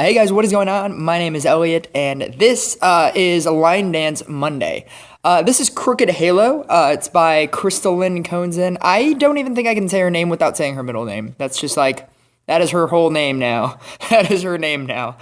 Hey guys, what is going on? My name is Elliot, and this is a Line Dance Monday. This is Crooked Halo. It's by Crystalline Conzen. I don't even think I can say her name without saying her middle name. That's just like, that is her whole name now. That is her name now.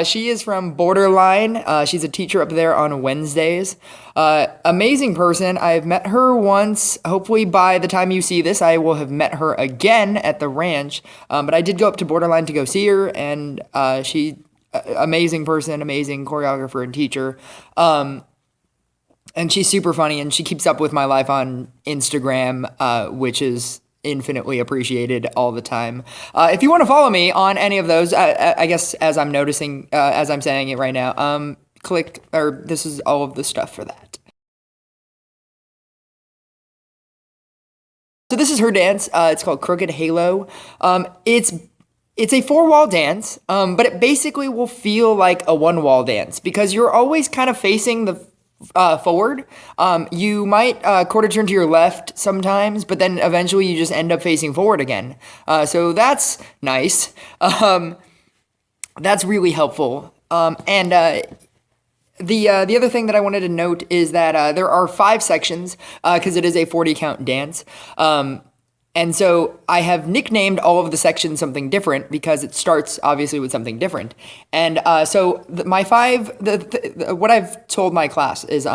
She is from Borderline. She's a teacher up there on Wednesdays. Amazing person. I've met her once. Hopefully, by the time you see this, I will have met her again at the ranch. But I did go up to Borderline to go see her, and amazing person, amazing choreographer and teacher. And she's super funny, and she keeps up with my life on Instagram, which is infinitely appreciated all the time. If you want to follow me on any of those, I guess as I'm noticing, as I'm saying it right now, this is all of the stuff for that. So this is her dance. It's called Crooked Halo. It's a four-wall dance, but it basically will feel like a one-wall dance because you're always kind of facing the forward. You might quarter turn to your left sometimes, but then eventually you just end up facing forward again. So that's nice. That's really helpful. And the other thing that I wanted to note is that there are 5 sections because it is a 40 count dance. And so I have nicknamed all of the sections something different because it starts obviously with something different. And what I've told my class is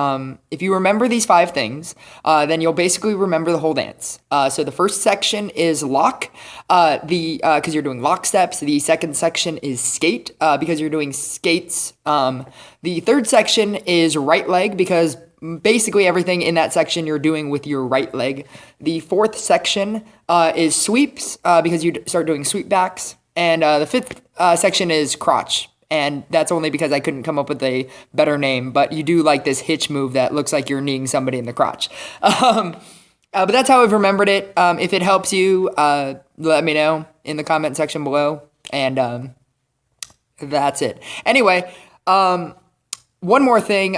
if you remember these 5 things, then you'll basically remember the whole dance. So the first section is lock, because you're doing lock steps. The second section is skate, because you're doing skates. The third section is right leg because basically everything in that section you're doing with your right leg. The fourth section is sweeps, because you start doing sweep backs. And the fifth section is crotch. And that's only because I couldn't come up with a better name. But you do like this hitch move that looks like you're kneeing somebody in the crotch. But that's how I've remembered it. If it helps you, let me know in the comment section below. And that's it. Anyway, one more thing.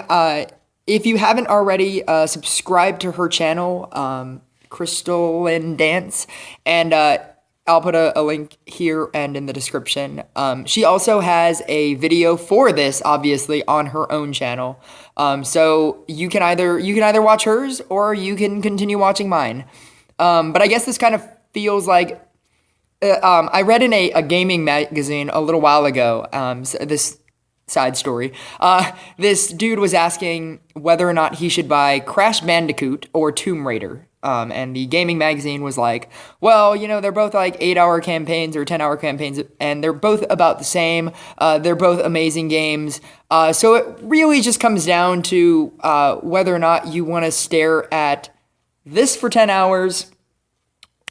If you haven't already, subscribed to her channel, Crystalline Dance, and I'll put a link here and in the description. She also has a video for this, obviously, on her own channel. So you can either watch hers or you can continue watching mine. But I guess this kind of feels like I read in a gaming magazine a little while ago. This side story. This dude was asking whether or not he should buy Crash Bandicoot or Tomb Raider. And the gaming magazine was like, well, they're both like 8-hour campaigns or 10-hour campaigns, and they're both about the same. They're both amazing games. So it really just comes down to whether or not you want to stare at this for 10 hours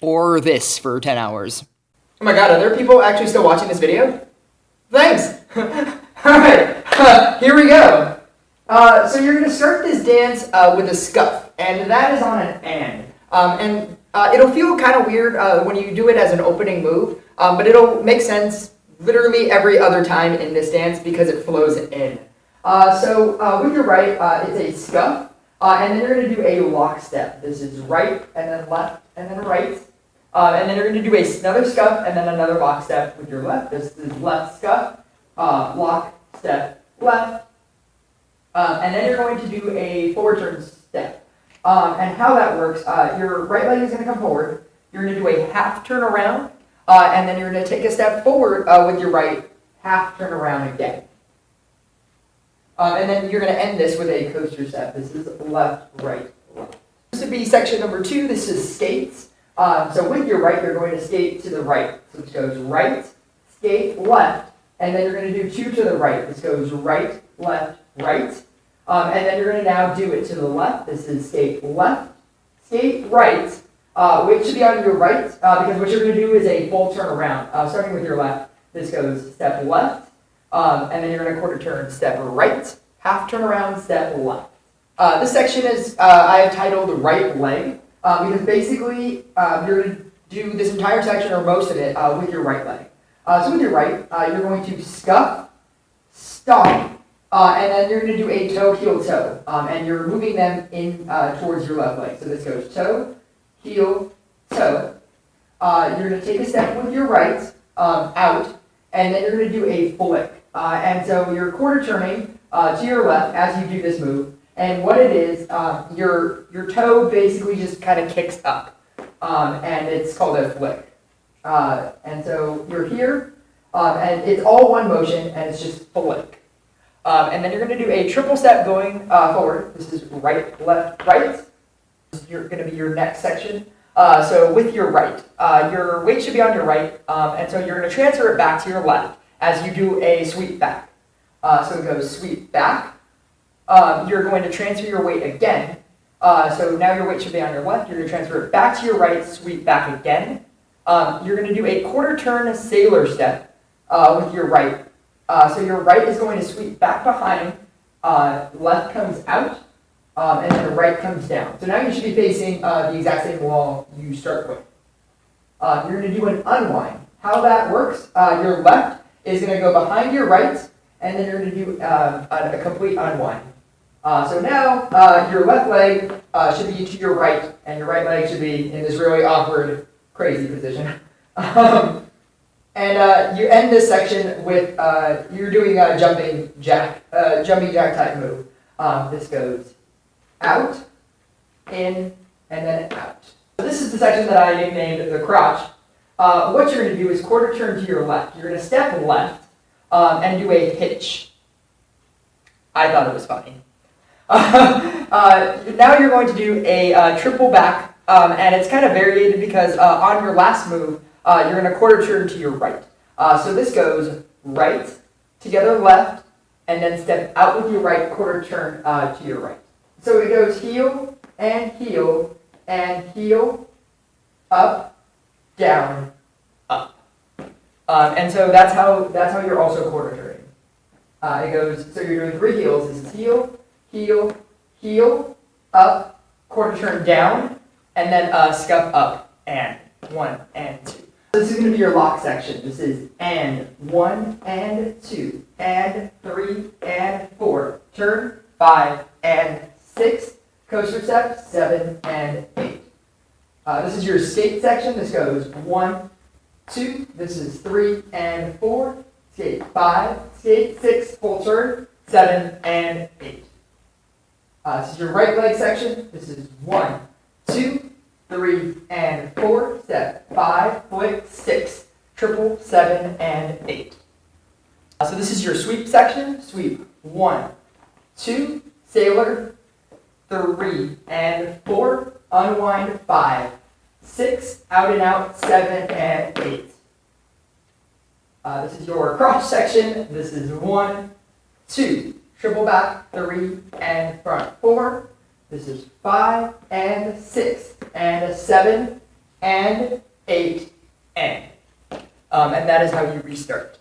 or this for 10 hours. Oh my god, are there people actually still watching this video? Thanks! Alright, here we go. So you're going to start this dance with a scuff, and that is on an and. It'll feel kind of weird when you do it as an opening move, but it'll make sense literally every other time in this dance because it flows in. So with your right, it's a scuff, and then you're going to do a lock step. This is right, and then left, and then right. And then you're going to do another scuff, and then another lock step with your left. This is left scuff. Lock, step, left, and then you're going to do a forward turn step. And how that works, your right leg is going to come forward, you're going to do a half turn around, and then you're going to take a step forward with your right, half turn around again. And then you're going to end this with a coaster step. This is left, right, left. This would be section number 2, this is skates. So with your right, you're going to skate to the right. So it goes right, skate, left. And then you're going to do 2 to the right. This goes right, left, right. And then you're going to now do it to the left. This is skate left, skate right, which should be on your right, because what you're going to do is a full turn around. Starting with your left, this goes step left, and then you're going to quarter turn, step right, half turn around, step left. This section is, I have titled right leg, because basically you're going to do this entire section, or most of it, with your right leg. So with your right, you're going to scuff, stomp, and then you're going to do a toe, heel, toe. And you're moving them in towards your left leg. So this goes toe, heel, toe. You're going to take a step with your right, out, and then you're going to do a flick. And so you're quarter turning to your left as you do this move. And what it is, your toe basically just kind of kicks up, and it's called a flick. And so you're here, and it's all one motion, and it's just flick. And then you're going to do a triple step going forward. This is right, left, right. This is going to be your next section. So with your right, your weight should be on your right, and so you're going to transfer it back to your left as you do a sweep back. So it goes sweep back. You're going to transfer your weight again. So now your weight should be on your left. You're going to transfer it back to your right, sweep back again. You're going to do a quarter turn sailor step with your right. So your right is going to sweep back behind, left comes out, and then the right comes down. So now you should be facing the exact same wall you start with. You're going to do an unwind. How that works, your left is going to go behind your right, and then you're going to do a complete unwind. So now your left leg should be to your right, and your right leg should be in this really awkward, crazy position. And you end this section with, you're doing a jumping jack type move. This goes out, in, and then out. So this is the section that I nicknamed the crotch. What you're going to do is quarter turn to your left. You're going to step left and do a hitch. I thought it was funny. Now you're going to do a triple back, and it's kind of variated because on your last move, you're going to quarter turn to your right. So this goes right, together left, and then step out with your right, quarter turn to your right. So it goes heel, and heel, up, down, up. And so that's how you're also quarter turning. It goes, so you're doing 3 heels. This is heel, heel, heel, up, quarter turn down, and then scuff up, and 1 and 2. This is going to be your lock section. This is and 1 and 2, and 3 and 4, turn 5 and 6, coaster step 7 and 8. This is your skate section. This goes 1, 2, this is 3 and 4, skate 5, skate 6, full turn, 7 and 8. This is your right leg section. This is 1, 2, 3 and 4, step 5, flick 6, triple 7 and 8. So this is your sweep section. Sweep 1, 2, sailor 3 and 4, unwind 5, 6, out and out 7 and 8. This is your crotch section. This is 1, 2, triple back 3 and front 4. This is 5 and 6 and 7 and 8 and that is how you restart.